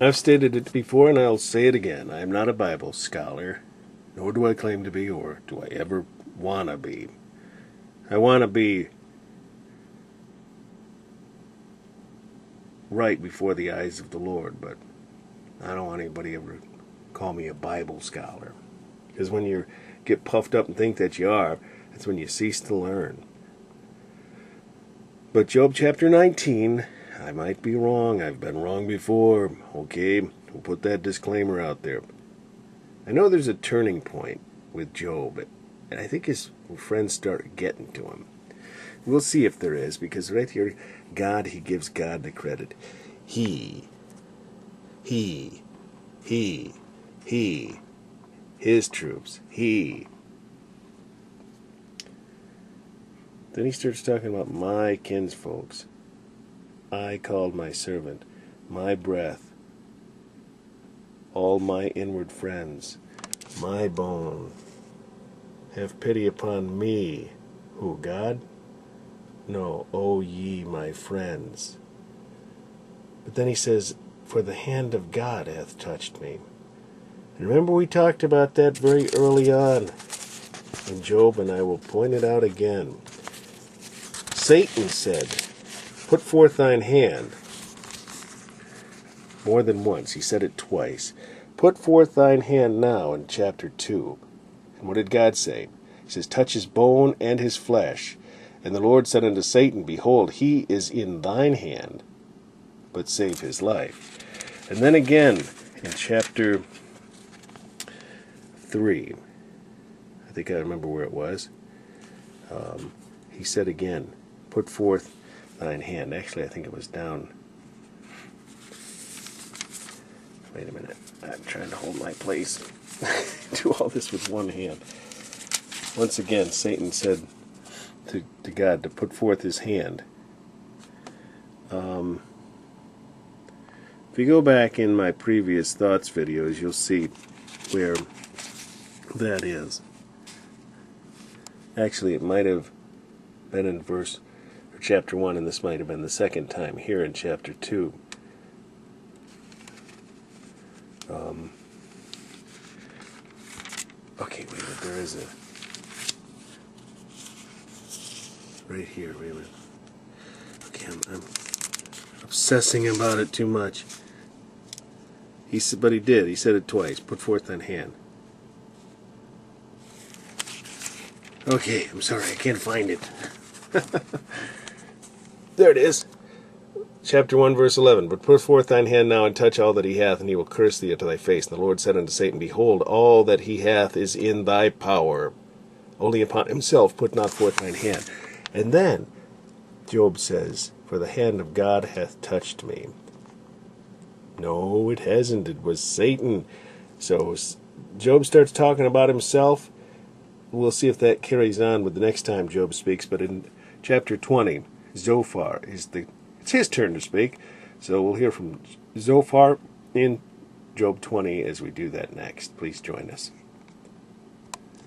I've stated it before and I'll say it again. I am not a Bible scholar, nor do I claim to be, or do I ever want to be. I want to be right before the eyes of the Lord, but I don't want anybody ever to call me a Bible scholar. Because when you get puffed up and think that you are, that's when you cease to learn. But Job chapter 19, I might be wrong. I've been wrong before. Okay, we'll put that disclaimer out there. I know there's a turning point with Job, and I think his friends start getting to him. We'll see if there is, because right here, he gives God the credit. He, his troops, he. Then he starts talking about my kinsfolks. I called my servant, my breath, all my inward friends, my bone. Have pity upon me. Who, God? No, O ye my friends. But then he says, for the hand of God hath touched me. And remember we talked about that very early on in Job, and I will point it out again. Satan said, put forth thine hand. More than once. He said it twice. Put forth thine hand now in chapter 2. And what did God say? He says, touch his bone and his flesh. And the Lord said unto Satan, behold, he is in thine hand, but save his life. And then again in chapter 3, I think I remember where it was, he said again, put forth thine hand. Actually, I think it was down. Wait a minute. I'm trying to hold my place. Do all this with one hand. Once again, Satan said to God to put forth his hand. If you go back in my previous thoughts videos, you'll see where that is. Actually, it might have been in chapter 1, and this might have been the second time here in chapter 2. Okay, wait a minute, there is a... Right here, wait a minute. Okay, I'm obsessing about it too much. But he did. He said it twice. Put forth thine hand. Okay, I'm sorry, I can't find it. There it is. Chapter 1, verse 11. But put forth thine hand now, and touch all that he hath, and he will curse thee unto thy face. And the Lord said unto Satan, behold, all that he hath is in thy power. Only upon himself put not forth thine hand. And then Job says, for the hand of God hath touched me. No, it hasn't. It was Satan. So Job starts talking about himself. We'll see if that carries on with the next time Job speaks. But in chapter 20, Zophar it's his turn to speak. So we'll hear from Zophar in Job 20 as we do that next. Please join us.